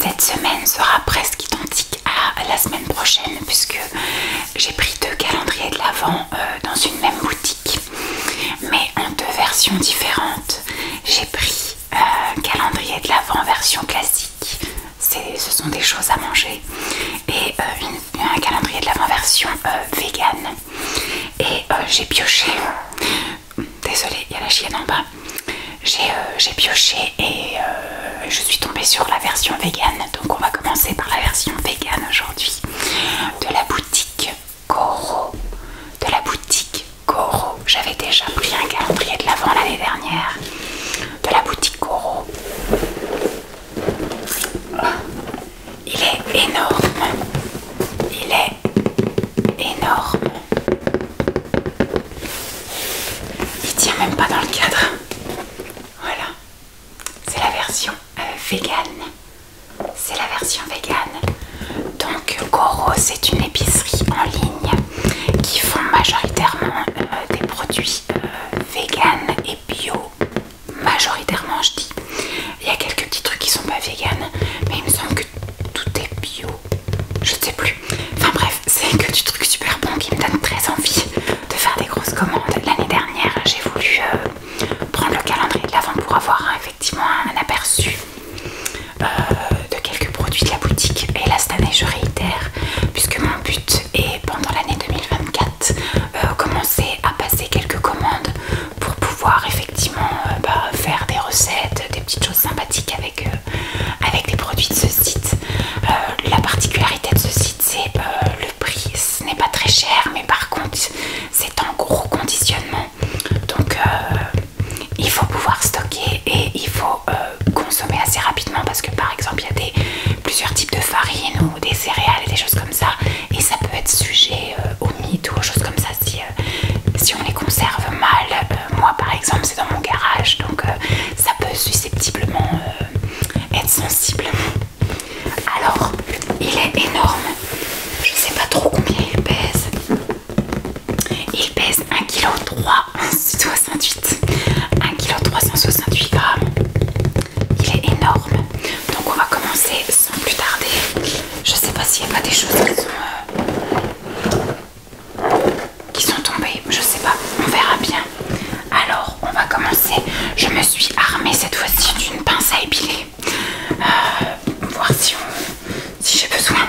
cette semaine sera presque identique à la semaine prochaine puisque j'ai pris 2 calendriers de l'Avent dans une même boutique, mais en 2 versions différentes. J'ai pris un calendrier de l'Avent version classique, ce sont des choses à manger, et un calendrier de l'Avent version vegan. Et j'ai pioché, désolée, il y a la chienne en bas. J'ai pioché et je suis tombée sur la version vegan. Donc on va commencer par la version vegan aujourd'hui. De la boutique Goro. De la boutique Goro. J'avais déjà pris un calendrier de l'Avent l'année dernière. De la boutique Goro. Il est énorme. Il est énorme. Il tient même pas dans le cadre. Voilà. C'est la version vegan. C'est la version vegan. Donc Goro, c'est une épicerie en ligne qui font majoritairement des produits vegan et bio. Majoritairement, je dis. Il y a quelques petits trucs qui sont pas vegan, mais il me semble que tout est bio. Je ne sais plus. Enfin bref, c'est que du truc super bon qui me donne très envie de faire des grosses commandes. L'année dernière, j'ai voulu prendre le calendrier de l'Avent pour avoir effectivement un aperçu de quelques produits de la boutique. Et là, cette année, je réitère, puisque mon but est pendant l'année 2024 commencer à passer quelques commandes pour pouvoir effectivement faire des recettes, des petites choses sympathiques avec des produits de ce site. La particularité de ce site, c'est le prix. Ce n'est pas très cher, mais par contre, c'est en gros conditionnement. Donc, il faut pouvoir stocker et il faut consommer assez rapidement parce que par exemple, il y a plusieurs types de farine ou des céréales et des choses comme ça. Et ça peut être sujet aux mythes ou aux choses comme ça si on les conserve mal. Moi, par exemple, c'est dans mon garage, donc ça peut susceptiblement être sensible. Alors, il est énorme. Je sais pas trop combien il pèse. Il pèse 1,368 kg. 1,368 kg. Il est énorme. Donc on va commencer sans plus tarder. Je sais pas s'il n'y a pas des choses qui sont tombées. Je sais pas. On verra bien. Alors, on va commencer. Je me suis armée cette fois-ci d'une pince à épiler. Voir si j'ai besoin.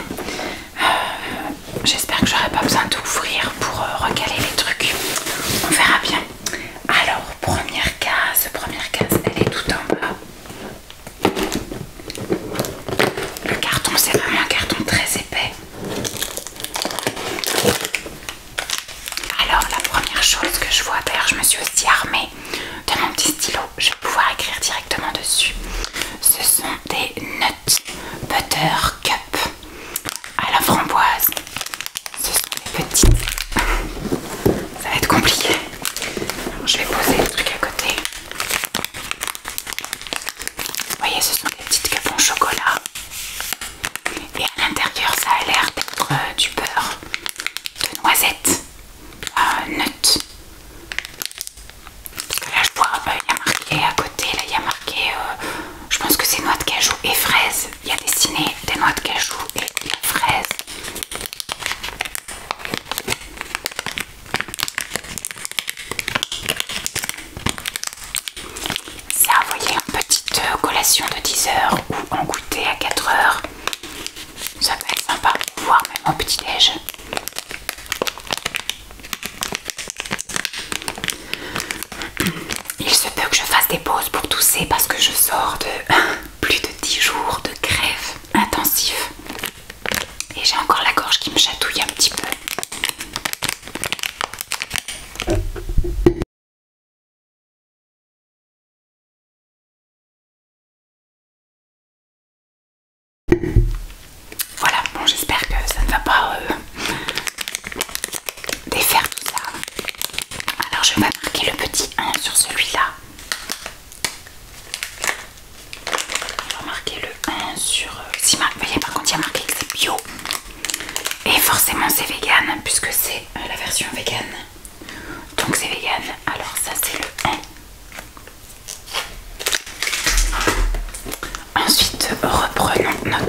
J'espère que j'aurai pas besoin d'ouvrir pour recaler les trucs. On verra bien. Alors, première case, elle est tout en bas. Le carton, c'est vraiment un carton très épais. Alors, la première chose que je vois, d'ailleurs, je me suis aussi armée de mon petit stylo. Je vais pouvoir écrire directement dessus. Ce sont des Nut Butter Cup à la framboise. Ce sont des petites. Ça va être compliqué. Alors, je vais poser le truc à côté. Vous voyez, ce sont des petites cups en chocolat. Et à l'intérieur, ça a l'air d'être du beurre de noisette. Nut. Parce que là, je vois, il y a marqué à côté, là, il y a marqué, je pense que c'est noix de cajou et fraises. Il y a dessiné des noix de cajou et des fraises. Ça, vous voyez, une petite collation de 10 heures ou en goûter à 4 heures. Ça peut être sympa, voire même au petit-déj. Il se peut que je fasse des pauses pour tousser parce que je sors de plus de 10 jours de grève intensive. Et j'ai encore la gorge qui me chatouille un petit peu. Voilà, bon, j'espère que ça ne va pas défaire tout ça. Alors je vais marquer le petit 1 sur celui-là. Je vais marquer le 1 sur... vous voyez, par contre il y a marqué que c'est bio. Et forcément c'est vegan puisque c'est la version vegan. Donc c'est vegan. Alors ça c'est le 1. Ensuite reprenons notre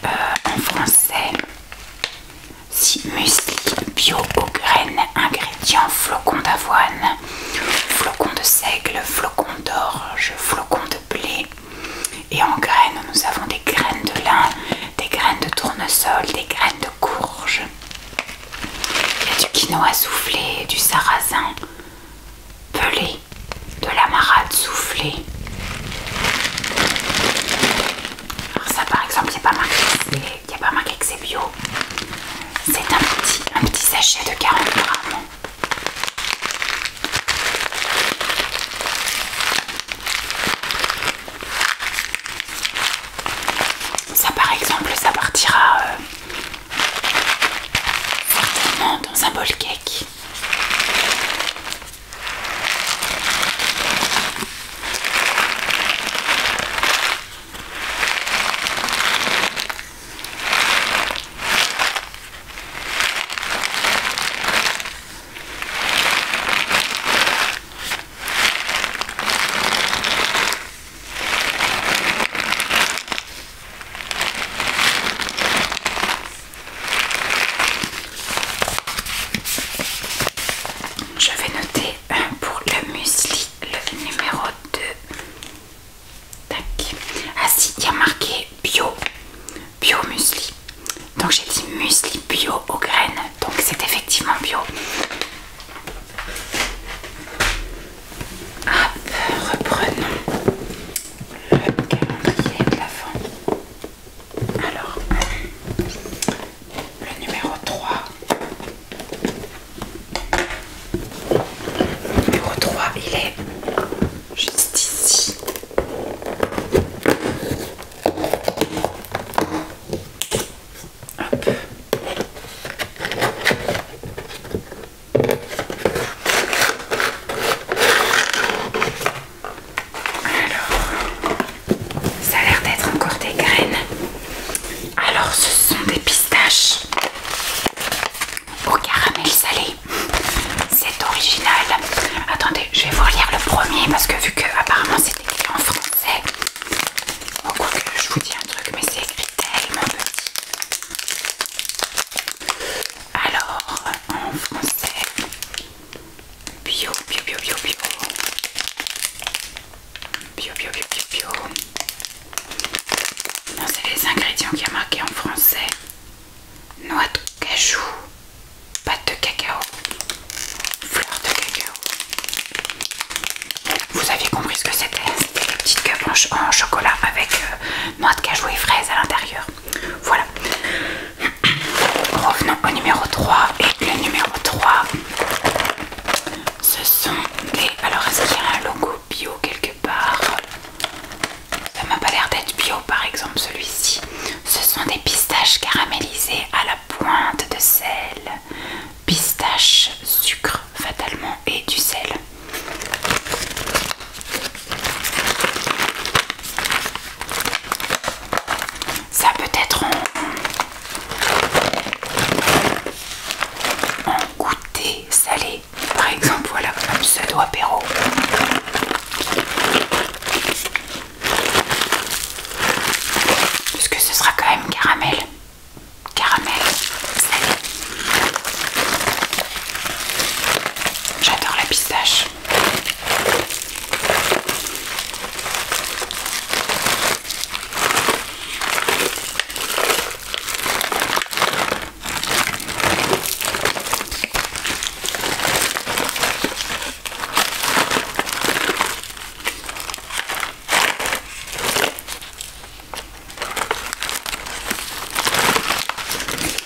marqué en français si muesli bio aux graines, ingrédients flocons d'avoine, flocons de seigle, flocons d'orge, flocons de blé. Et en graines, nous avons des graines de lin, des graines de tournesol, des graines de courge. Il y a du quinoa soufflé, du sarrasin pelé, de l'amarade soufflée. Alors ça par exemple, il n'y a pas marqué que c'est bio. C'est un petit sachet de 40 grammes. Ça par exemple, ça partira certainement dans un bol cake. Je vais noter pour le muesli le numéro 2. Tac. Ah si, il y a marqué bio muesli. Donc j'ai dit muesli bio aux graines. Donc c'est effectivement bio. Hop, reprenons le calendrier de l'Avent. Alors, le numéro 3. Le numéro 3, il est juste ici. Hop. Ça a l'air d'être encore des graines. Alors ce sont des pistaches au caramel salé. C'est original. Attendez, je vais vous relire le premier parce que vu que apparemment c'est écrit en français. Bon, quoique je vous dis un truc, mais c'est écrit tellement petit. Alors en français, bio. Non, c'est les ingrédients qui a marqué en français. Noix de cajou, pâte de cacao, fleur de cacao. Vous aviez compris ce que c'était. C'était des petites cups en chocolat avec noix de cajou et fraises à l'intérieur. Voilà. Revenons au numéro 3. Et le numéro 3, ce sont des... Alors est-ce qu'il y a un logo bio quelque part? Ça m'a pas l'air d'être bio par exemple celui-ci. Ce sont des pistaches caramélisées à la pointe de sel. Pistache, sucre fatalement et du sel. Ça peut être en goûter salé. Par exemple, voilà, comme un pseudo apéro. Puisque ce sera quand même caramel salé. J'adore la pistache.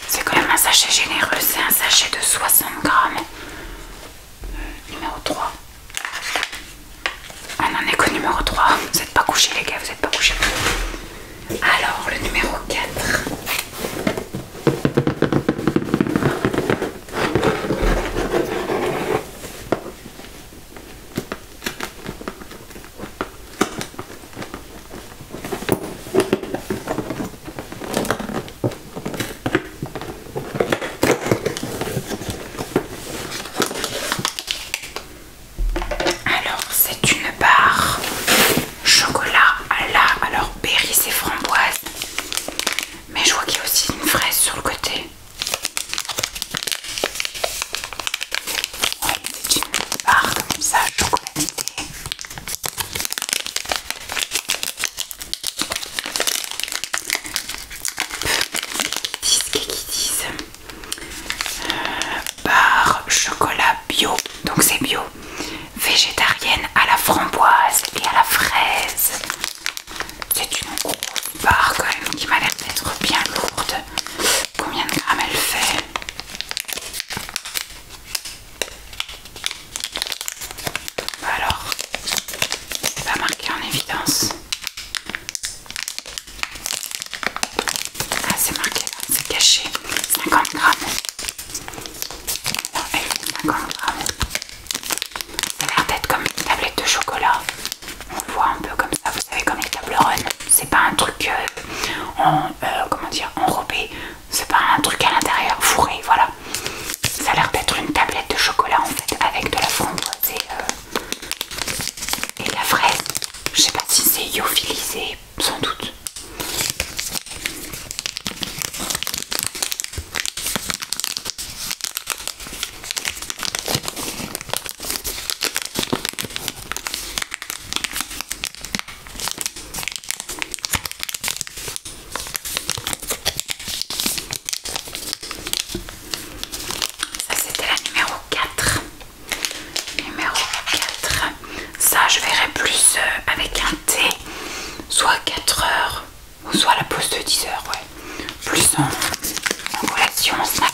C'est quand même un sachet généreux, c'est un sachet de 60 grammes. Numéro 3. On en est qu'au numéro 3. Vous n'êtes pas couchés les gars, vous n'êtes pas couchés. Alors le numéro 4. Alors c'est une barre chocolat à la... Alors berry et framboise. je vois qu'il y a aussi une fraise sur le côté. Ouais, c'est une barre comme ça, chocolatée. Qu'est-ce qu'ils disent? Barre chocolat bio, donc c'est bio, végétarienne à la framboise et à la fraise. C'est une grosse barre quand même qui m'a l'air d'être bien lourde. Combien de grammes elle fait? Alors, c'est pas marqué en évidence. Ah, c'est marqué là, c'est caché. 50 grammes. Non, elle fait 50 grammes. Ça a l'air d'être comme une tablette de chocolat. On le voit un peu comme ça, vous savez, comme les Toblerone. C'est pas un truc comment dire, enrobé. C'est pas un truc à l'intérieur, fourré, voilà. Ça a l'air d'être une tablette de chocolat en fait, avec de la framboise et de la fraise. Je sais pas si c'est lyophilisé, sans doute. Ça c'était la numéro 4. Numéro 4. Ça je verrai plus avec un thé, soit 4 heures ou soit la pause de 10 heures, ouais. Plus en collation, en snack.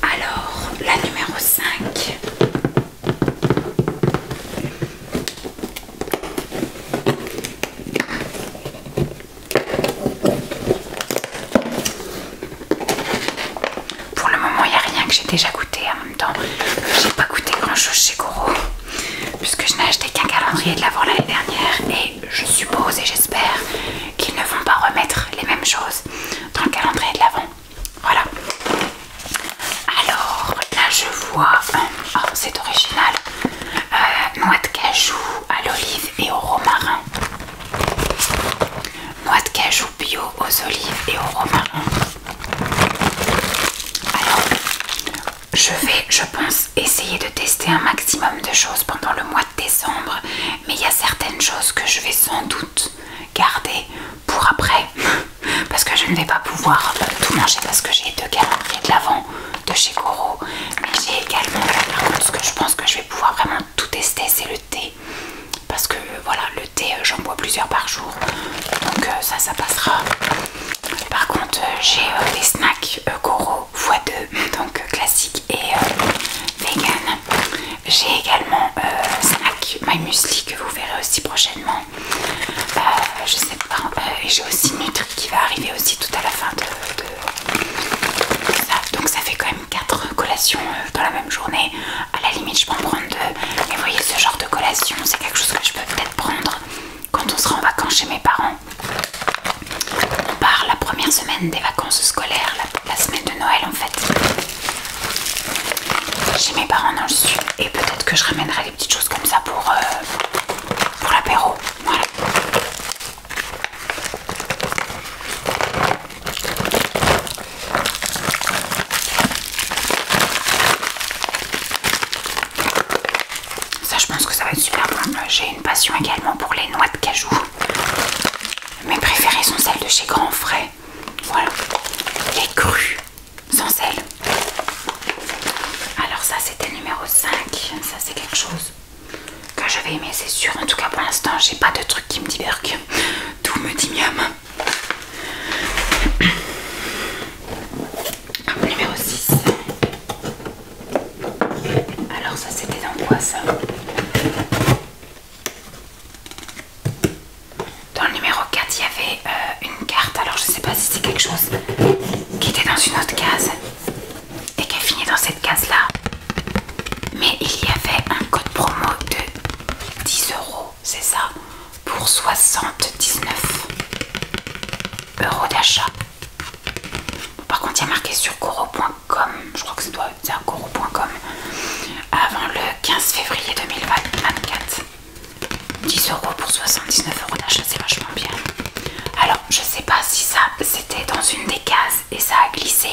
Alors, la numéro 5. Pour le moment, il n'y a rien que j'ai déjà goûté. En même temps, j'ai pas goûté grand chose chez Goro, puisque je n'ai acheté qu'un calendrier de l'Avent l'année dernière, et je suppose et j'espère qu'ils ne vont pas remettre les mêmes choses dans le calendrier de l'Avent. Voilà. Alors là je vois, oh, c'est original, noix de cajou à l'olive et au romarin. Noix de cajou bio aux olives et au romarin. Alors je pense essayer de tester un maximum de choses pendant le mois de décembre, mais il y a certaines choses que je vais sans doute garder pour après, parce que je ne vais pas pouvoir tout manger, parce que j'ai 2 calendriers de l'Avent de chez Goro, mais j'ai également, par contre, ce que je pense que je vais pouvoir vraiment tout tester, c'est le thé, parce que voilà, le thé j'en bois plusieurs par jour, donc ça passera. Par contre j'ai des snacks Goro x2, donc classique et vegan. J'ai également snack My Muesli que vous verrez aussi prochainement. Je sais pas, et j'ai aussi Nutri qui va arriver aussi tout à la fin de ça. Donc ça fait quand même 4 collations dans la même journée. À la limite je peux en prendre 2, mais vous voyez, ce genre de collation c'est quelque chose que je peux peut-être prendre quand on sera en vacances chez mes parents. On part la première semaine des vacances scolaires, la semaine de Noël en fait, chez mes parents dans le sud, et peut-être que je ramènerai des petites choses comme ça pour l'apéro. Voilà. Ça je pense que ça va être super bon. J'ai une passion également pour les noix de cajou. Mes préférées sont celles de chez Grand Frais. Voilà. Les crues, sans sel. Alors ça c'était numéro 5. Ça c'est quelque chose que je vais aimer, c'est sûr. En tout cas pour l'instant j'ai pas de truc qui me dit berk. Tout me dit miam. Numéro 6. Alors ça c'était dans quoi ça? Dans le numéro 4 il y avait une carte. Alors je sais pas si c'est quelque chose qui était dans une autre case et qui a fini dans cette case là, mais il y avait un code promo de 10 €, c'est ça, pour 79 € d'achat. Par contre il y a marqué sur goro.com, je crois que ça doit être goro.com, avant le 15 février 2024. 10 € pour 79 € d'achat, c'est vachement bien. Alors je sais pas si ça c'était dans une des cases et ça a glissé,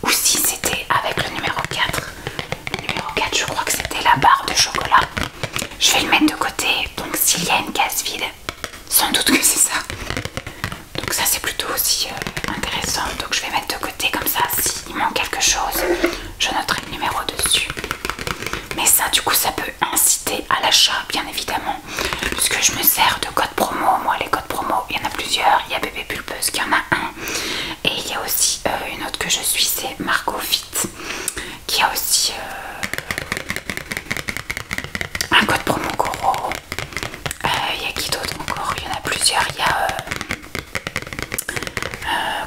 ou si c'était avec le numéro 4. Le numéro 4, je crois que c'était la barre de chocolat. Je vais le mettre de côté, donc s'il y a une case vide, sans doute que c'est ça. Donc ça c'est plutôt aussi intéressant. Donc je vais mettre de côté comme ça, s'il manque quelque chose, je noterai le numéro dessus. Mais ça du coup ça peut inciter à l'achat bien évidemment, puisque je me sers de code promo. Moi les codes promo il y en a plusieurs, il y a Bébé Pulpeuse qui en a un, et il y a aussi une autre que je suis, c'est Margot Fit, qui a aussi un code promo Goro. Il y a qui d'autre encore? Il y en a plusieurs. Il y a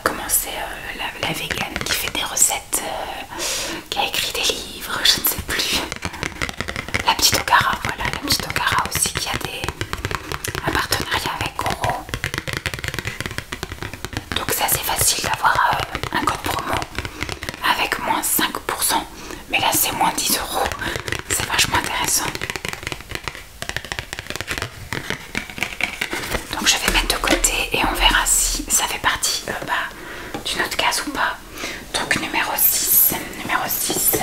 comment c'est la végane qui fait des recettes, qui a écrit des livres, je ne sais plus. La petite Okara, voilà, la petite Okara aussi qui a un partenariat avec Goro. Donc c'est assez facile d'avoir un code promo avec moins 5%, mais là c'est moins 10 €. C'est vachement intéressant. Donc je vais mettre de côté et on verra si ça fait partie d'une autre case ou pas. Donc numéro 6. Numéro 6.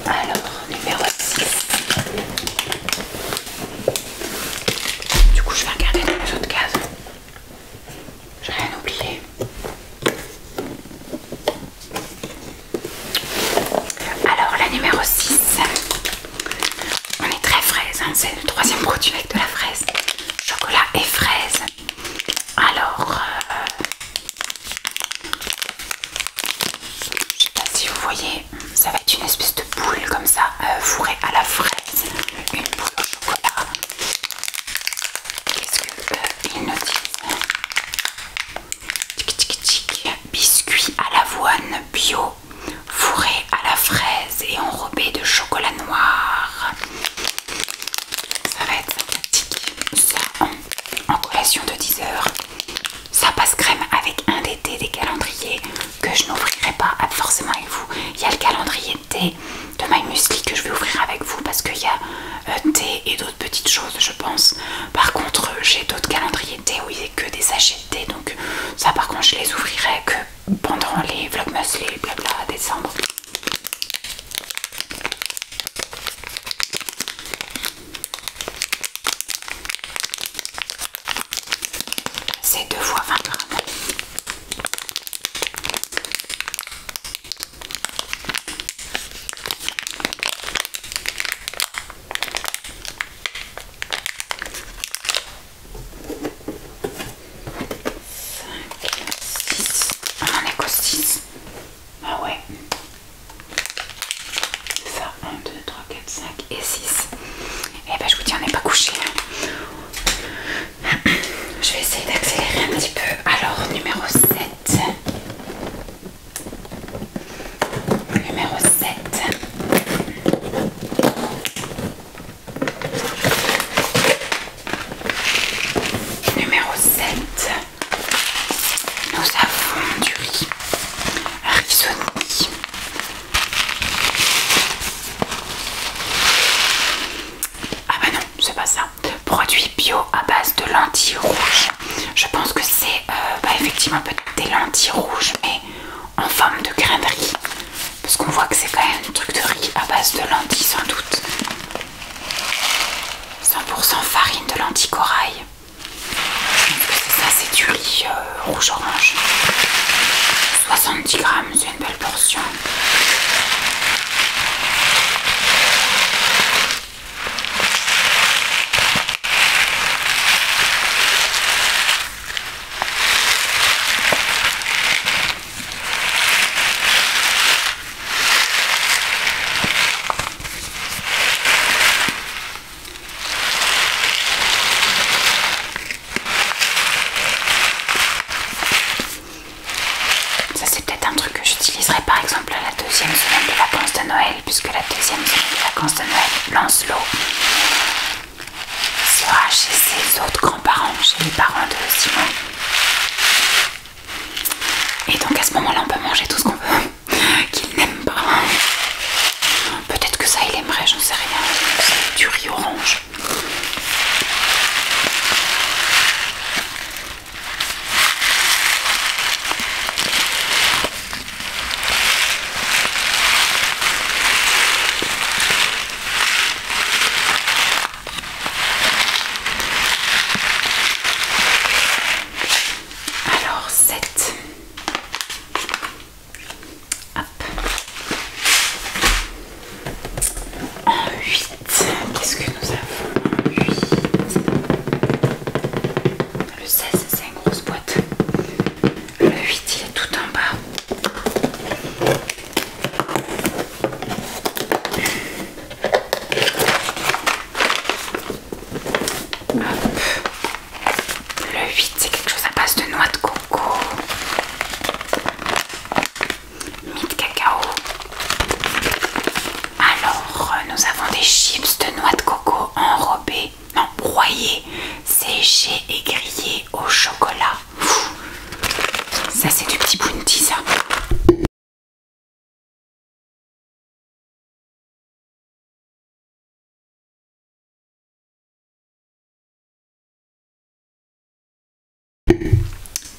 Alors, numéro 6. Du coup, je vais regarder dans les autres cases. J'ai rien oublié. Alors, la numéro 6. On est très fraise, hein, c'est le troisième produit avec de la fraise. Chocolat et fraise. Alors, je sais pas si vous voyez, ça va être une espèce de boule comme ça, fourrée à la fraise. Une boule au chocolat. Qu'est-ce qu'ils nous disent? Tic tic tic. Biscuit à l'avoine bio, fourré à la fraise et enrobé de chocolat noir. Ça va être sympathique. Ça en collation de 10 heures. Ça passe crème avec un des thés des calendriers que je n'ouvrirai pas forcément avec vous. Il y a le calendrier de thé de My Muesli que je vais ouvrir avec vous parce qu'il y a thé et d'autres petites choses je pense. Par contre j'ai d'autres calendriers de thé où il n'y a que des sachets de thé, donc ça par contre je les ouvrirai que pendant les vlogmas, les blabla décembre. C'est 2 fois 20 grammes. On en est qu'au 6. Ah ouais. C'est ça. 1, 2, 3, 4, 5 et 6. Et ben je vous dis, on n'est pas couché. Je vais essayer d'accélérer un petit peu. Alors, numéro 7. Numéro 7. Numéro 7. Nous avons du riz risotto. Ah bah non, c'est pas ça. Produit bio à base de lentilles rouges. Je pense que c'est effectivement peut-être des lentilles rouges, mais en forme de grain de riz. Parce qu'on voit que c'est quand même un truc de riz à base de lentilles sans doute. 100% farine de lentilles corail. Je pense que c'est ça, c'est du riz rouge-orange. 70 grammes, c'est une belle portion. Ça c'est peut-être un truc que j'utiliserai par exemple à la deuxième semaine de vacances de Noël, puisque la deuxième semaine de vacances de Noël, Lancelot sera chez ses autres grands-parents, chez les parents de Simon. Et donc à ce moment-là on peut manger tout ce qu'on veut, qu'il n'aime pas. broyés, séchés et grillés au chocolat. Ça c'est du petit bounty ça.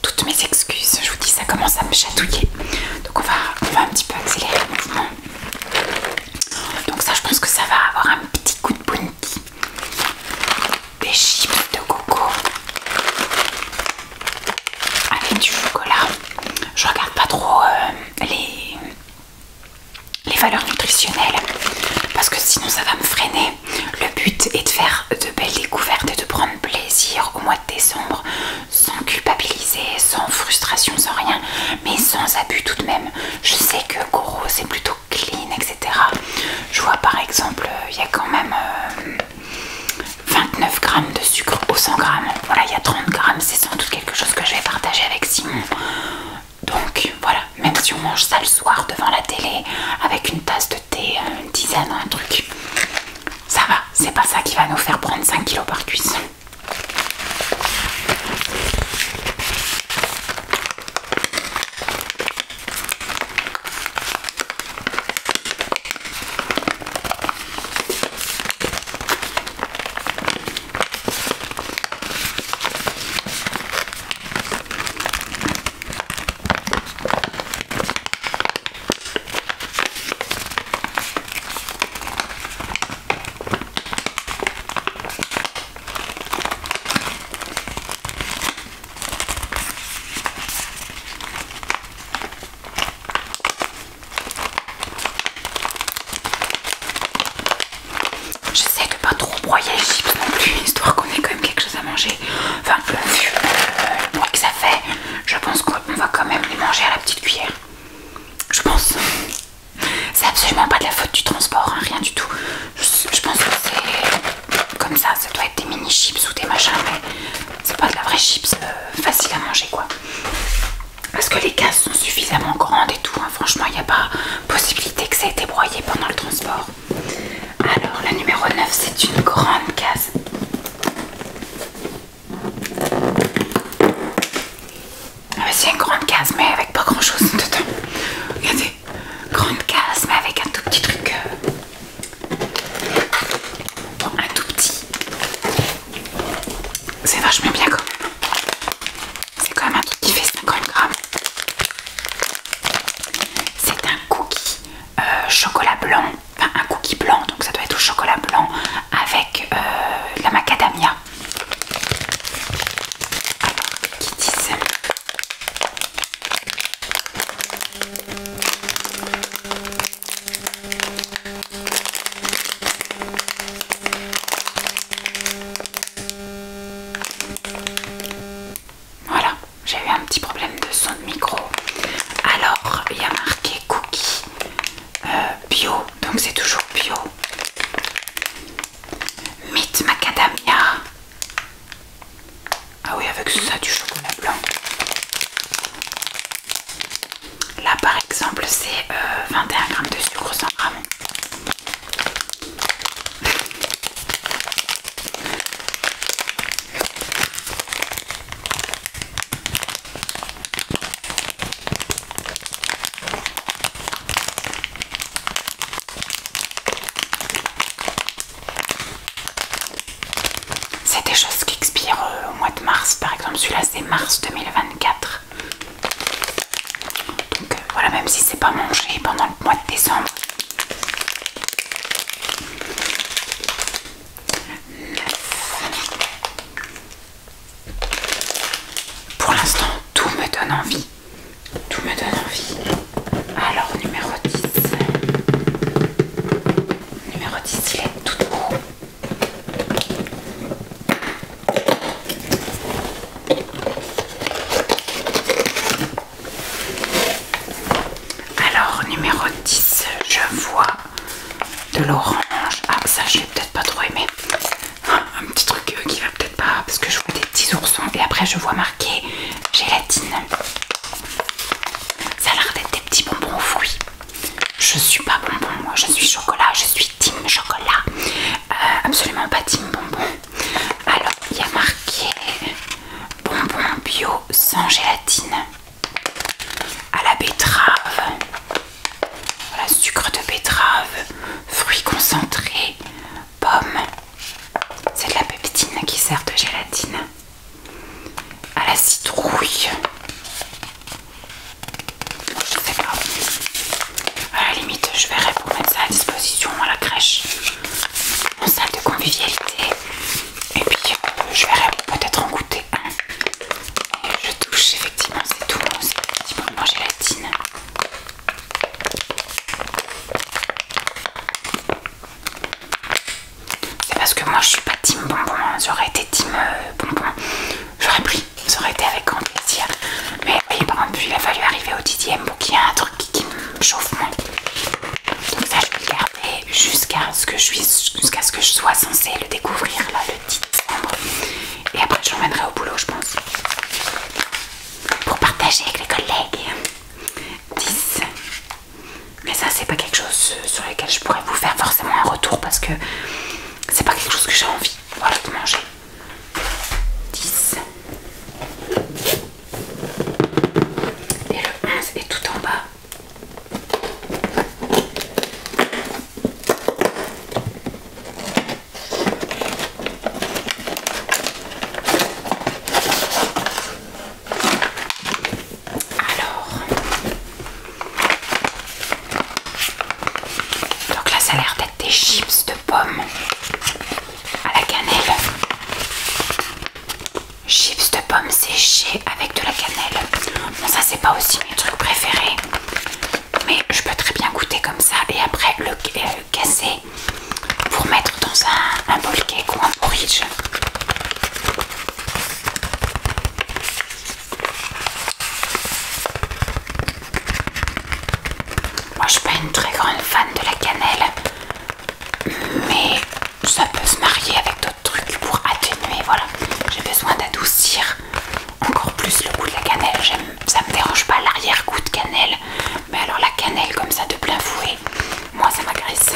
Toutes mes excuses, je vous dis ça commence à me chatouiller. Donc on va un petit peu accélérer le mouvement. Donc ça je pense que ça va avoir un petit coup de bounty. Des chips de coco avec du chocolat. Je regarde pas trop les valeurs nutritionnelles parce que sinon ça va me freiner. Le but est de faire de belles découvertes et de prendre plaisir au mois de décembre sans culpabiliser, sans frustration, sans rien, mais sans abus tout de même. Je sais que Goro c'est plutôt clean, etc. Je vois par exemple il y a quand même 29 grammes de sucre au 100 grammes. Voilà, il y a 30 grammes, c'est sans doute quelque chose que je vais partager avec Simon. Donc voilà, même si on mange ça le soir devant la télé avec une tasse de thé, une tisane, un truc, ça va, c'est pas ça qui va nous faire prendre 5 kilos par cuisse. J'essaie de pas trop broyer les chips non plus, histoire qu'on ait quand même quelque chose à manger. Enfin, vu le bruit que ça fait, je pense qu'on va quand même les manger à la petite cuillère. Je pense. C'est absolument pas de la faute du transport, hein, rien du tout. Je pense que c'est comme ça doit être des mini chips ou des machins, mais c'est pas de la vraie chips facile à manger quoi. Parce que les cases sont suffisamment grandes et tout, hein. Franchement il n'y a pas possibilité que ça ait été broyé pendant le transport. Alors la numéro 9 c'est une grande case. C'est une grande case mais avec pas grand chose dedans. Regardez, grande case mais avec un tout petit truc. Bon, un tout petit. C'est vachement bien quand même. C'est quand même un truc qui fait 50 grammes. C'est un cookie chocolat blanc. Enfin un cookie blanc, donc ça doit être au chocolat blanc avec de la macadamia. Alors, qu'ils disent. Voilà, j'ai eu un petit problème de son de micro. Alors, il y a marqué cookie bio, donc c'est toujours bio. Mythe macadamia. Ah oui, avec ça du chocolat blanc. Là par exemple c'est 21 grammes de sucre 100 grammes. C'est des choses qui expirent au mois de mars, par exemple celui-là c'est mars 2024. Donc voilà, même si c'est pas mangé pendant le mois de décembre. Pour l'instant, tout me donne envie. Tout me donne envie. Alors, numéro 10. Numéro 10, il est tout haut. Alors, numéro 10, je vois de l'orange. Ah, ça, je l'ai peut-être pas trop aimé. Un petit truc qui va peut-être pas, parce que je vois des petits oursons et après je vois marqué gélatine. Ça a l'air d'être des petits bonbons aux fruits. Je suis pas bonbon, moi je suis chocolat, je suis team chocolat. Absolument pas team bonbon. Alors parce que moi je suis pas team bonbon, hein. J'aurais été team bonbon, j'aurais pris, ça aurait été avec grand plaisir. Mais oui, par exemple, il a fallu arriver au 10e pour qu'il y ait un truc qui me chauffe moins. Donc ça je vais le garder jusqu'à ce que je sois censée le découvrir là le 10 décembre. Et après je l'emmènerai au boulot, je pense. Pour partager avec les collègues. 10. Mais ça c'est pas quelque chose sur lequel je pourrais vous faire forcément un retour parce que c'est pas quelque chose que j'ai envie, voilà, de manger. 10. Et le 11 est tout en bas. Alors, donc là ça a l'air d'être des chips de pommes à la cannelle. Chips de pommes séchées avec de la cannelle. Bon, ça c'est pas aussi mes trucs préférés, mais je peux très bien goûter comme ça et après le casser pour mettre dans un bowl cake ou un porridge. Moi je suis pas une très grande fan de la cannelle, mais ça peut se marier avec d'autres trucs pour atténuer, voilà. J'ai besoin d'adoucir encore plus le goût de la cannelle. Ça me dérange pas l'arrière-goût de cannelle, mais alors la cannelle comme ça de plein fouet, moi ça m'agresse.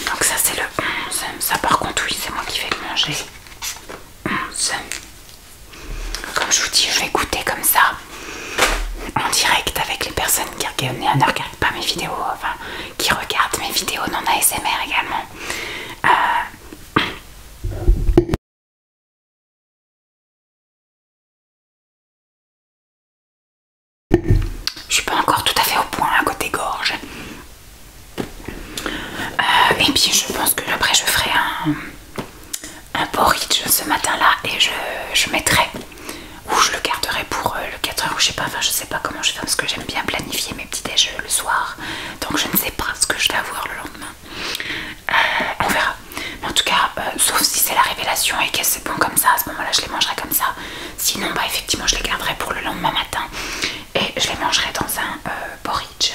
Donc ça c'est le 11. Ça par contre oui c'est moi qui vais le manger. 11. Comme je vous dis, je vais goûter comme ça en direct avec les personnes qui ne regardent pas mes vidéos, enfin qui regardent mes vidéos non ASMR également. Je suis pas encore tout à fait au point à côté gorge. Et puis je pense que après je ferai un porridge ce matin là et je mettrai, ou je le garderai pour le 4h ou je sais pas, enfin je sais pas comment je fais parce que j'aime bien planifier mes petits déj le soir, donc je ne sais pas ce que je vais avoir le lendemain. On verra. Mais en tout cas, sauf si c'est la révélation et que c'est bon comme ça, à ce moment là je les mangerai comme ça. Sinon bah effectivement je les garderai pour le lendemain matin et je les mangerai dans un porridge.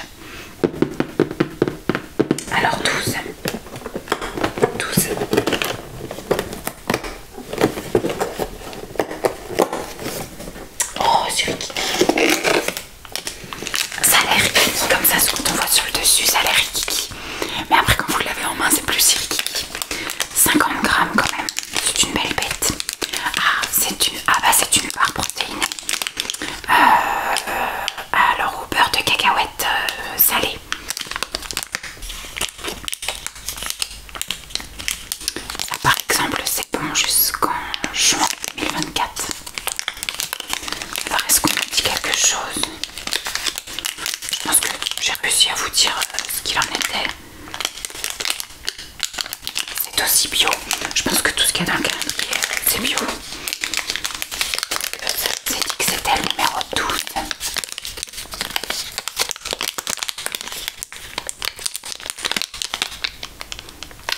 Alors 12. Oh, c'est rikiki. Ça a l'air rikiki comme ça, ce qu'on voit sur le dessus, ça a l'air rikiki. Mais après, quand vous l'avez en main, c'est plus si rikiki. 50 grammes quand même, c'est une belle bête. C'est une barre protéinée. Alors, au beurre de cacahuète salé. Ça, par exemple, c'est bon jusqu'en juin 2024. Alors, est-ce qu'on me dit quelque chose? Je pense que j'ai réussi à vous dire ce qu'il en était. C'est aussi bio. Je pense que tout ce qu'il y a dans le calendrier, c'est bio. C'est dit que c'était le numéro 12.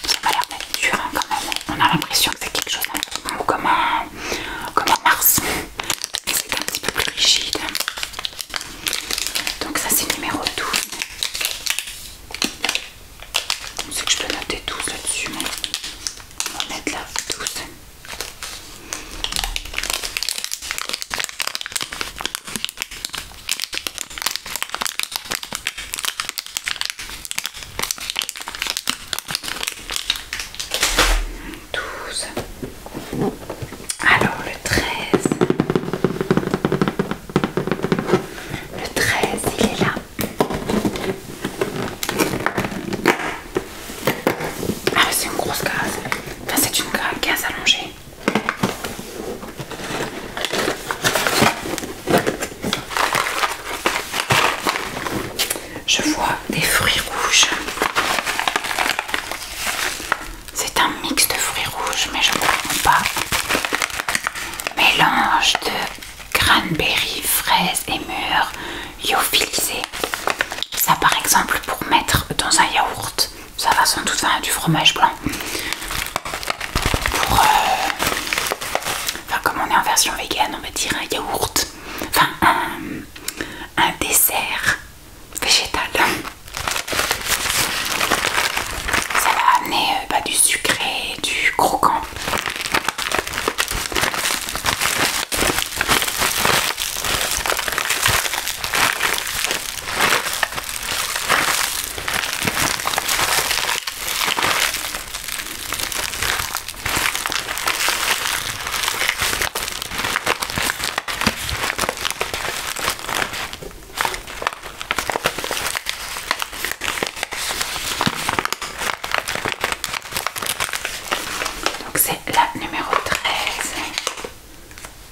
Ça m'a l'air d'être dur hein, quand même. On a l'impression que c'est quelque chose d'un peu mou comme un Mars. Mais c'est un petit peu plus rigide. Donc ça c'est numéro 12. C'est que je peux noter 12 là-dessus. On va mettre là 12. mélange de cranberry, fraises et mûres lyophilisées. Ça par exemple pour mettre dans un yaourt, ça va sans doute faire du fromage blanc. Pour, enfin comme on est en version vegan, on va dire un yaourt, enfin un dessert végétal. Ça va amener du sucré, du croquant. Donc c'est la numéro 13.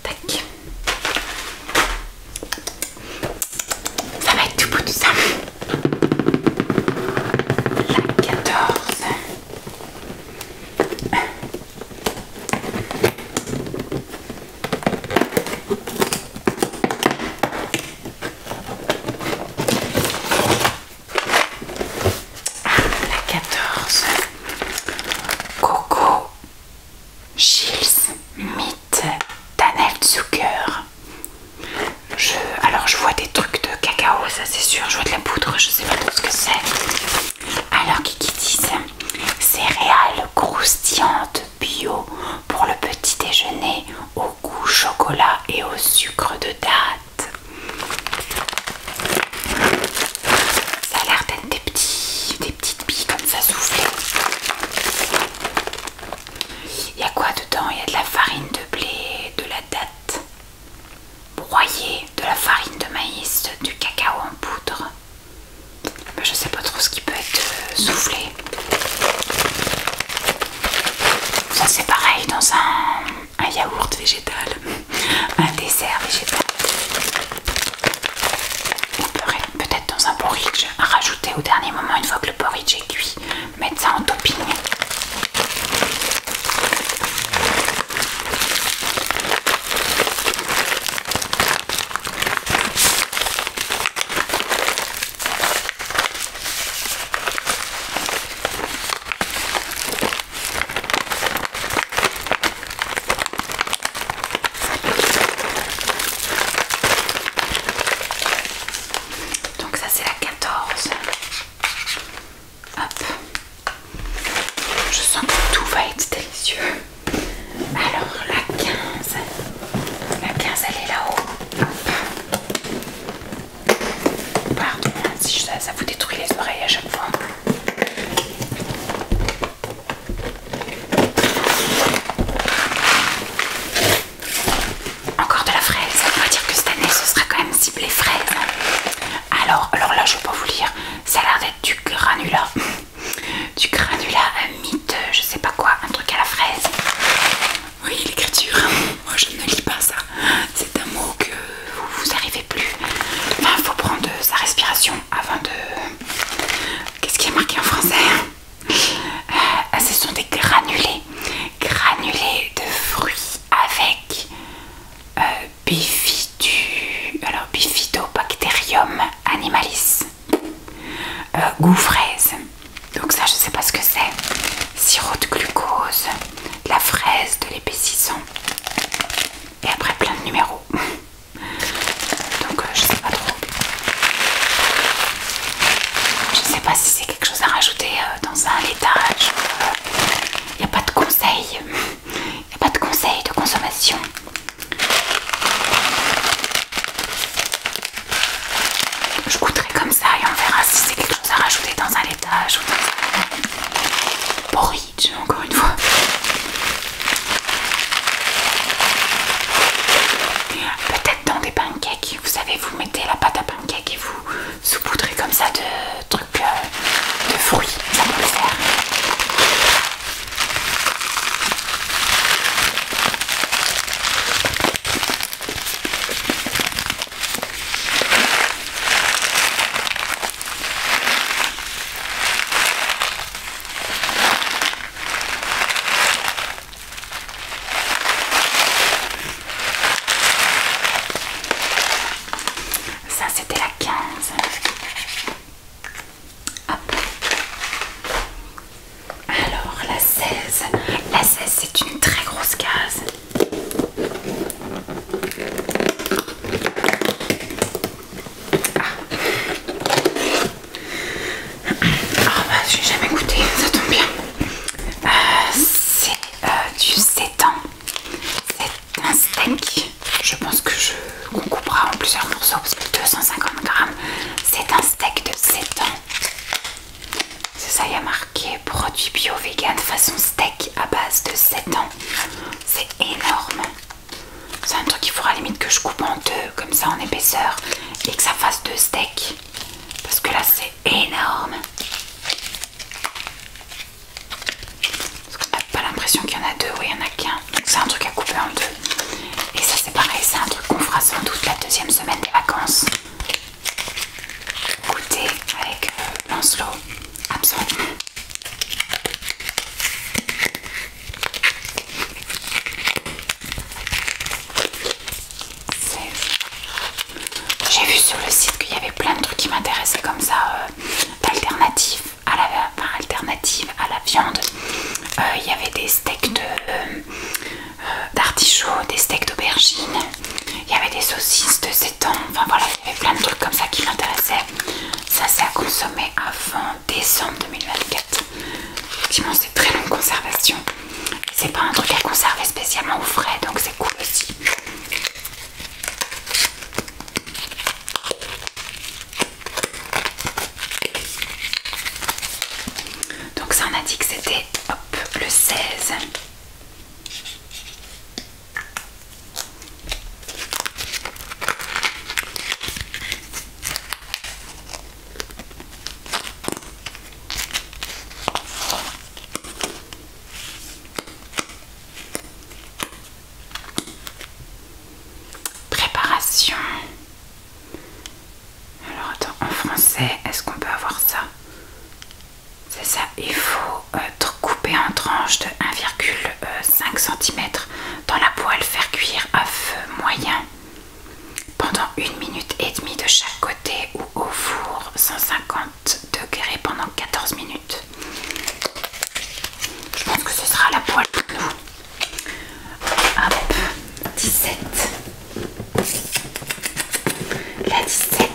Tac. Ça va être tout beau tout ça. La 14. La 14. Coco Chills Meat Danelzucker. Alors je vois des trucs de cacao, ça c'est sûr, je vois de la poudre, je sais pas trop ce que c'est. Alors qui disent céréales croustillantes bio pour le petit déjeuner au goût chocolat et au sucre de date. Ça a l'air d'être des petites billes comme ça soufflées. Il y a quoi dedans? Il y a de la farine de blé, de la date broyée, de la farine de maïs, du cacao en poudre. Je sais pas trop ce qui peut être soufflé. Ça c'est pareil dans un yaourt végétal, un dessert végétal. Peut-être dans un porridge à rajouter au dernier moment une fois que le porridge est cuit. Mettre ça en topping. Donc ça c'est la 14. Hop. Je sens que tout va être délicieux. Alors la 15. La 15 elle est là-haut. Pardon si ça vous détruit les oreilles à chaque fois. Encore de la fraise. On va dire que cette année ce sera quand même ciblé fraise. Alors là je vais pas vous lire. Ça a l'air d'être du granulat. Du granulat mythe, je sais pas quoi, un truc à la fraise. Oui, l'écriture. Moi je ne lis pas ça. C'est un mot que vous arrivez plus. Enfin, faut prendre sa respiration avant de. Qu'est-ce qui est marqué en français? Ce sont des granulés. Granulés de fruits avec Bifidobacterium animalis. Goût fraise. Donc ça je sais pas ce que c'est. Sirop de glucose, de la fraise, de l'épaississant. Et après plein de numéros. Donc je sais pas trop. Je sais pas si c'est quelque chose à rajouter dans un laitage. Il n'y a pas de conseil. Il n'y a pas de conseil de consommation. Je goûterai comme ça et on verra si c'est quelque chose à rajouter dans un laitage ou dans un porridge, encore une fois. Peut-être dans des pancakes, vous savez, vous mettez la pâte à pancakes et vous saupoudrez comme ça de trucs de fruits, ça peut le faire. je pense que qu'on coupera en plusieurs morceaux parce que 250 grammes, c'est un steak de 7 ans. C'est ça, il y a marqué produit bio vegan façon steak à base de 7 ans. C'est énorme. C'est un truc qu'il faudra limite que je coupe en deux, comme ça en épaisseur, et que ça fasse 2 steaks. Parce que là, c'est énorme. Parce qu'on n'a pas l'impression qu'il y en a 2, oui, il n'y en a qu'un. Donc c'est un truc à couper en 2. Et ça, c'est pareil, c'est un truc qu'on fera sans doute la deuxième semaine des vacances. Goûter avec Lancelot, absolument. J'ai vu sur le site qu'il y avait plein de trucs qui m'intéressaient comme ça, alternatives à la viande. Il y avait des steaks d'artichaut, des steaks d'aubergine, il y avait des saucisses de 7 ans, enfin voilà, il y avait plein de trucs comme ça qui m'intéressaient. Ça c'est à consommer avant décembre 2024. Effectivement c'est très longue conservation. C'est pas un truc à conserver spécialement au frais, donc c'est cool aussi. Donc ça on a dit que c'était le 16. Préparation. Alors attends, en français, est-ce qu'on peut avoir ça? C'est ça, il faut couper en tranches de 1,5 cm dans la poêle, faire cuire à feu moyen pendant 1 minute et demie de chaque côté ou au four 150 degrés pendant 14 minutes. Je pense que ce sera la poêle pour nous. Hop, 17. La 17.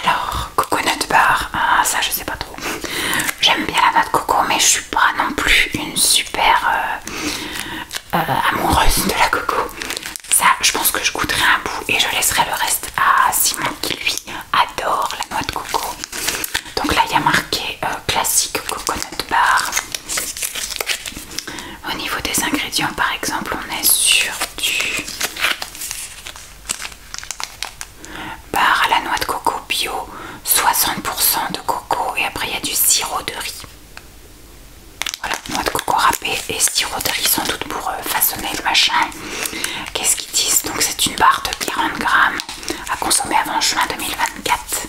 Alors, coconut bar, ah, ça je sais pas trop. J'aime bien la noix de coco, mais je suis pas non plus une super amoureuse de la coco. Ça, je pense que je goûterai un bout et je laisserai le reste à Simon qui lui adore la noix de coco. Donc là, il y a marqué classique coconut bar. Au niveau des ingrédients, par exemple, on est sur du bar à la noix de coco bio, 60% de coco et après il y a du sirop de riz. Voilà, noix de coco râpée et sirop de riz sans doute pour façonner le machin. Qu'est-ce qu'ils disent? Donc c'est une barre de 40 grammes à consommer avant juin 2024.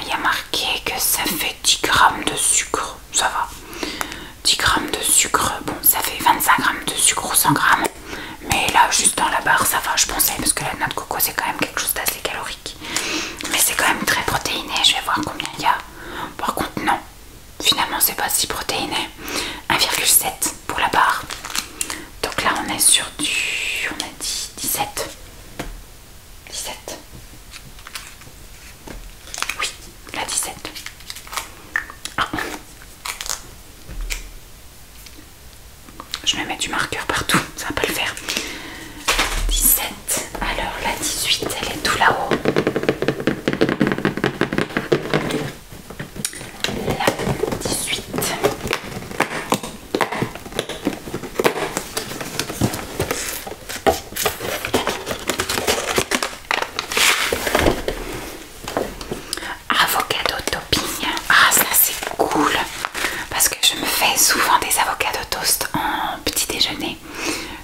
Il y a marqué que ça fait 10 grammes de sucre, ça va. 10 grammes de sucre, bon ça fait 25 grammes de sucre ou 100 grammes. Mais là juste dans la barre ça va, je pensais, parce que la noix de coco c'est quand même quelque chose d'assez calorique. Mais c'est quand même très protéiné, je vais voir combien il y a. Par contre non, finalement c'est pas si protéiné. 1,7 pour la barre. Donc là on est sur du, on a dit 17. 17. Oui, la 17. Ah. Je vais mettre du marqueur partout, ça va pas le faire. 17. Alors la 18, elle est tout là-haut. La 18. Avocado topping. Ah ça c'est cool. Parce que je me fais souvent des avocado toast en petit déjeuner.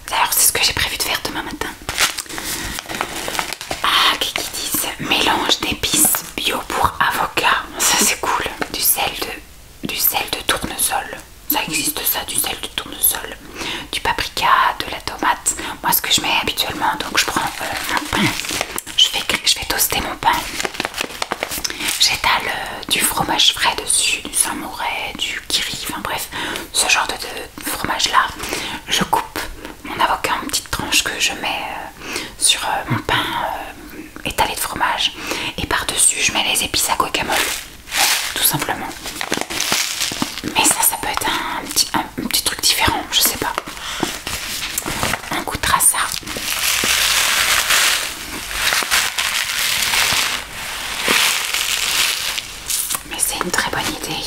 D'ailleurs c'est ce que j'ai prévu de faire demain matin. Ah, qu'est-ce qu'ils disent? Mélange d'épices bio pour avocat. Ça c'est cool. Du sel de tournesol. Ça existe ça, du sel de tournesol. Du paprika, de la tomate. Moi ce que je mets habituellement, donc je prends mon pain. Je vais toaster mon pain. J'étale du fromage frais dessus, du Saint-Maurais, du Kiri, enfin bref, ce genre de fromage là. Je coupe mon avocat en petites tranches que je mets sur mon pain étalé de fromage. Et par dessus je mets les épices à guacamole. simplement. Mais ça peut être un petit truc différent, je sais pas. On goûtera ça. Mais c'est une très bonne idée.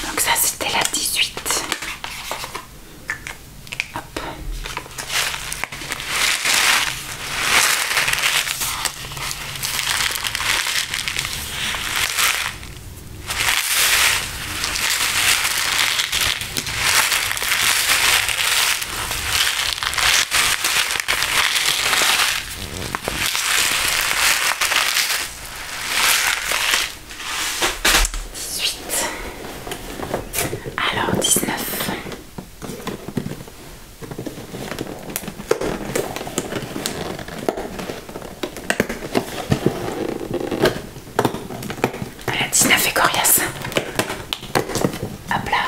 Donc ça c'était la 18. Hop. Alors 19. La 19 est coriace. Hop là.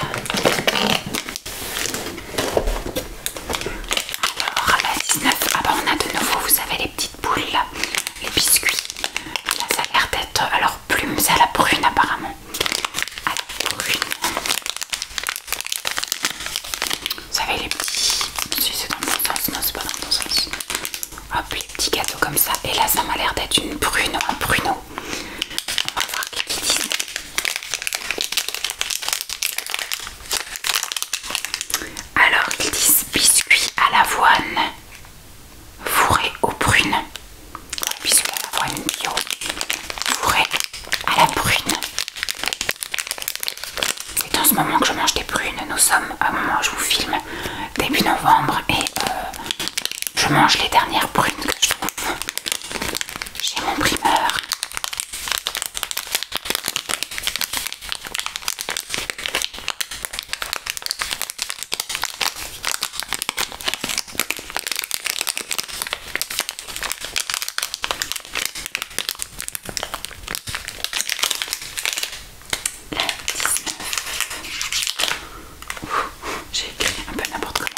Alors la 19, ah bah on a de nouveau, vous savez, les petites boules là, les biscuits. Là ça a l'air d'être, alors plume, c'est à la prune apparemment. À la prune. Vous savez les petits, si c'est dans le bon sens, non c'est pas dans le bon sens. Hop, les petits gâteaux comme ça. Et là ça m'a l'air d'être une prune ou un pruneau. On va voir ce qu'ils disent. Alors ils disent biscuits à l'avoine fourré aux prunes. Biscuits à l'avoine bio fourré à la prune. C'est en ce moment que je mange des prunes. Nous sommes, à un moment où je vous filme, début novembre et je mange les dernières prunes que je trouve chez mon primeur. La 19. J'ai écrit un peu n'importe comment.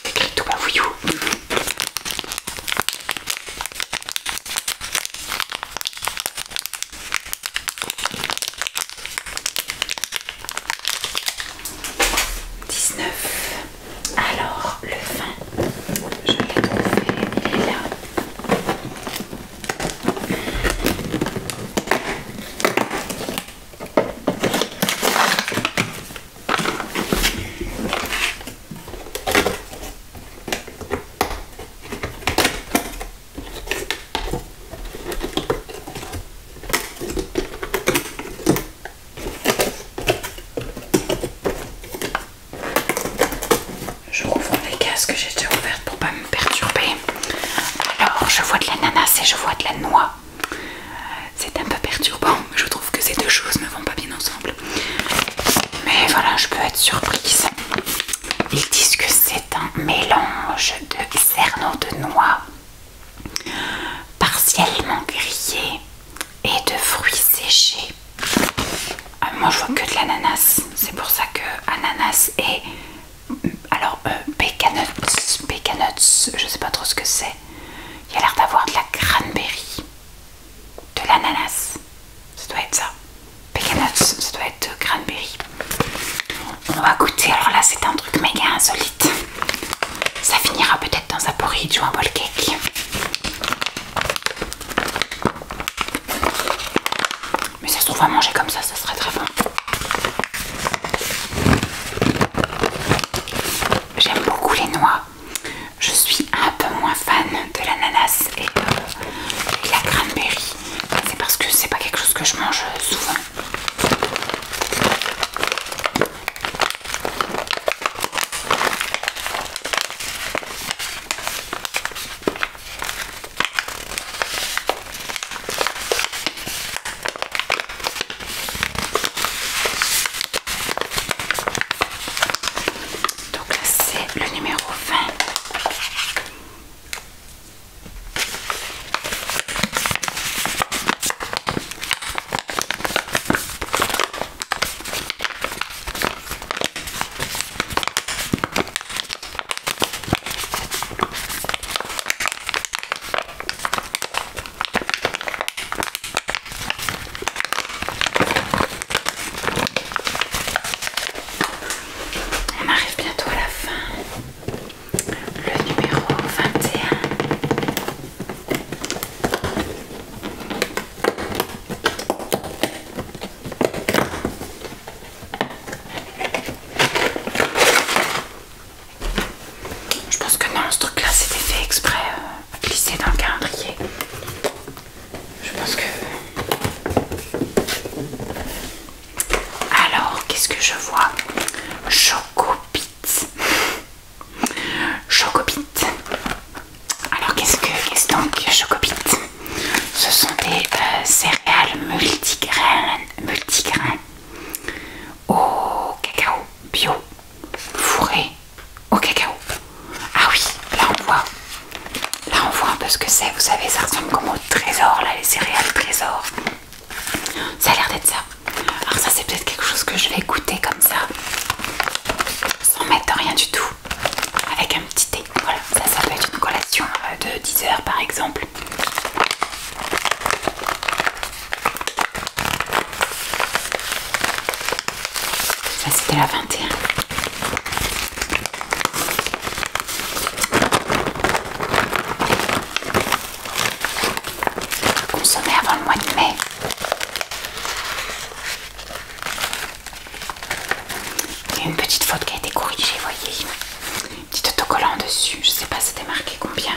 J'ai écrit tout bafouillou. Alors le vin, je l'ai trouvé, il est là. Je rouvre les cases que j'ai déjà ouvertes pour pas me perturber. Alors je vois de l'ananas et je vois de la noix. C'est un peu perturbant, je trouve que ces deux choses ne vont pas bien ensemble. Mais voilà, je peux être surprise. Ils disent que c'est un mélange de cerneaux de noix partiellement grillés et de fruits séchés. Moi je vois que de l'ananas, c'est pour ça que ananas et alors pecanuts, je sais pas trop ce que c'est. Il y a l'air d'avoir de la cranberry, de l'ananas, ça doit être ça. Pecanuts, ça doit être cranberry. On va goûter, alors là c'est un truc méga insolite. Ça finira peut-être dans un porridge ou un bowl cake. Mais ça se trouve à manger comme ça serait très bon. J'aime beaucoup les noix. Je suis un peu moins fan de l'ananas et de la cranberry. C'est parce que c'est pas quelque chose que je mange souvent. pense que non, ce truc là c'était fait exprès glisser dans le calendrier. Je pense que... Alors, qu'est-ce que je vois? Chocobit. Chocobit. Alors, qu'est-ce donc Chocobit? Ce sont des céréales multigrains au cacao bio, fourré au cacao. Ah oui, là on voit un peu ce que c'est. Vous savez, ça ressemble comme au trésor, là, les céréales trésor. Ça a l'air d'être ça. Alors ça, c'est peut-être quelque chose que je vais goûter comme ça, sans mettre de rien du tout, avec un petit thé. Voilà, ça peut être une collation de 10 heures par exemple. Ça, c'était la 21. Consommé avant le mois de mai. Il y a une petite faute qui a été corrigée, vous voyez. Petit autocollant dessus, je sais pas c'était marqué combien.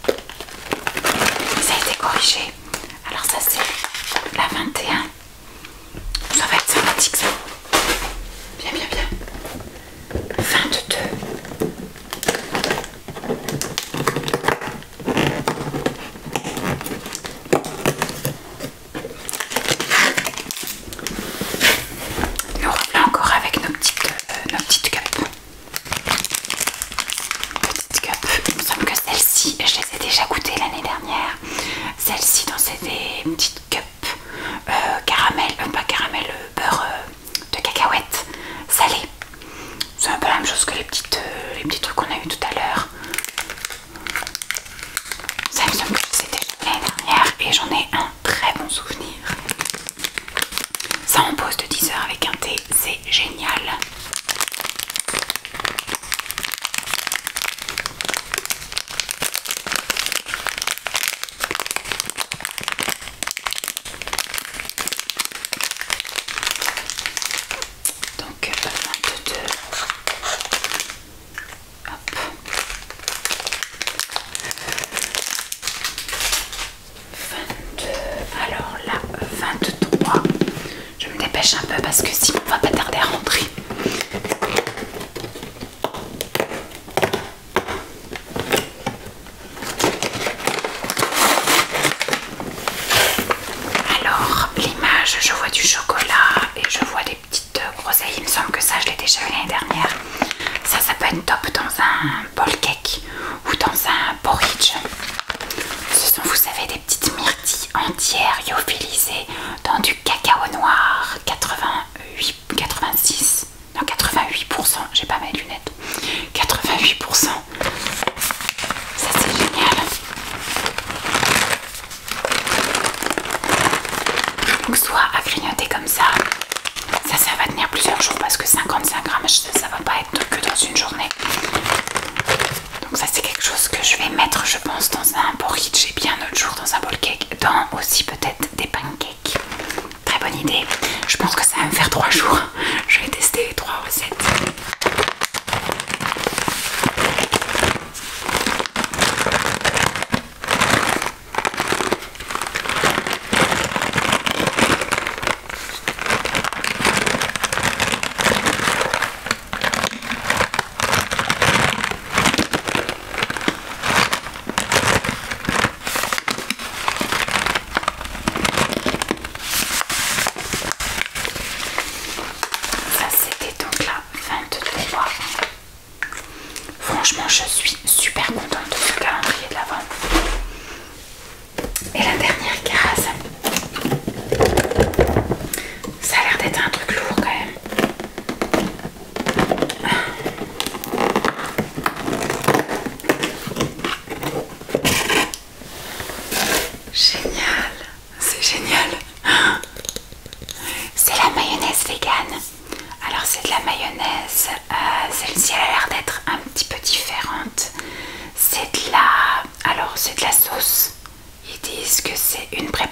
Mais ça a été corrigé. Alors ça c'est la 21. Ça va être sympathique ça. Bien. 22. Nous revenons encore avec nos petites cups. Petites cups. Il me semble que celles-ci, je les ai déjà goûtées l'année dernière. Celles-ci, c'est des petites cups caramel, pas caramel, beurre de cacahuètes salé. C'est un peu la même chose que les petits trucs qu'on a eu tout à l'heure. Ça me semble que c'était l'année dernière et j'en ai un très bon souvenir. Ça en pose de 10 heures avec un thé, c'est génial. Donc 22. Hop. 22. Alors là, 23. Je me dépêche un peu parce que sinon on va pas tarder à rentrer. Alors, l'image, je vois du chocolat et je vois des petites groseilles. Il me semble que ça, je l'ai déjà eu l'année dernière. Ça peut être top dans un bowl cake ou dans un porridge. Ce sont, vous savez, des petites myrtilles entières lyophilisées dans du cacao noir 86, non 88%, j'ai pas mes lunettes, 88%. Ça c'est génial. Donc soit à grignoter comme ça va tenir plusieurs jours parce que 55 grammes ça va pas être que dans une journée. Donc ça c'est quelque chose que je vais mettre, je pense, dans un porridge et bien autre jour dans un bowl cake, dans aussi peut-être des pancakes. Très bonne idée. Je pense que ça va me faire 3 jours. Je vais tester les 3 recettes. Franchement, je suis super contente de ce calendrier de l'Avent. Et la dernière case, ça a l'air d'être un truc lourd quand même. Génial, c'est génial. C'est la mayonnaise végane. Alors c'est de la mayonnaise, celle-ci a l'air d'être un petit peu différente. C'est de la sauce. Ils disent que c'est une préparation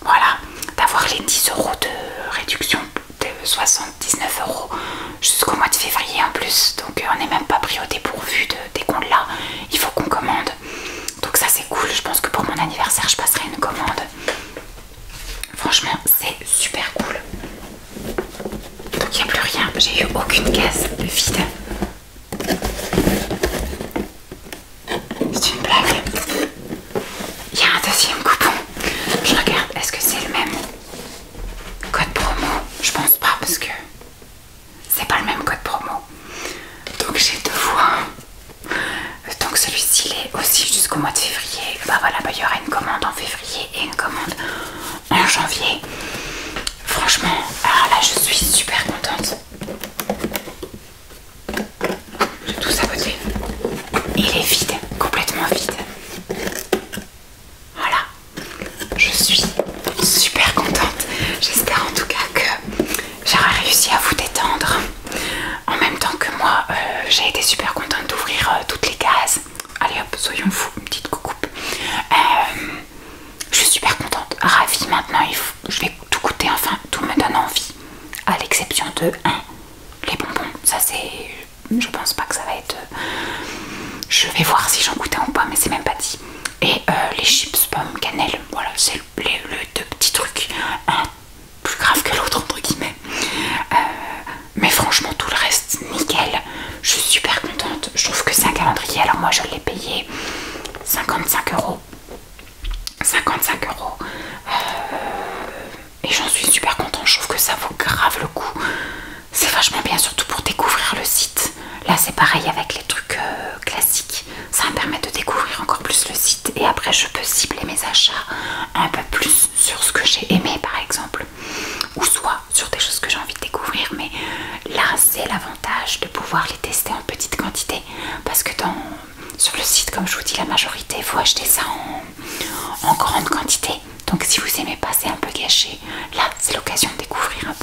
voilà, d'avoir les 10 € de réduction de 79 € jusqu'au mois de février en plus. Donc on n'est même pas pris au dépourvu dès qu'on l'a, il faut qu'on commande. Donc ça c'est cool, je pense que pour mon anniversaire je passerai une commande. Franchement c'est super cool. Donc il n'y a plus rien, j'ai eu aucune case vide. C'est une blague. Il y a un deuxième coupon. Je regarde, est-ce que c'est le même code promo? Je pense pas parce que c'est pas le même code promo. Donc j'ai deux fois. Donc celui-ci il est aussi jusqu'au mois de février. Bah voilà, bah, il y aura une commande en février et une commande en janvier. Franchement, alors là je suis super contente. J'ai tout saboté. Il est vide, complètement vide. Voilà, je suis super contente. J'espère en tout cas que j'aurai réussi à vous détendre. En même temps que moi, j'ai été super contente d'ouvrir toutes les cases. Allez hop, soyons fous, une petite coucoupe. Je suis super contente, ravie maintenant. Je vais tout goûter, enfin tout me donne envie. À l'exception de les bonbons. Ça c'est... Je pense pas que ça va être... Je vais voir si j'en goûte un ou pas, mais c'est même pas dit. Et les chips pommes cannelle, voilà, c'est le deux petits trucs, un plus grave que l'autre entre guillemets. Mais franchement tout le reste nickel. Je suis super contente. Je trouve que c'est un calendrier. Alors moi je l'ai payé 55 €. 55 €. Et j'en suis super contente. Je trouve que ça vaut grave le coup. C'est vachement bien, surtout pour découvrir le site. Là c'est pareil avec les trucs classiques. Ça me permet de découvrir encore plus le site. Et après je peux cibler mes achats un peu plus sur ce que j'ai aimé par exemple. Ou soit sur des choses que j'ai envie de découvrir. Mais là c'est l'avantage de pouvoir les tester en petite quantité. Parce que sur le site, comme je vous dis, la majorité, il faut acheter ça en grande quantité. Donc si vous aimez pas, c'est un peu gâché. Là c'est l'occasion de découvrir un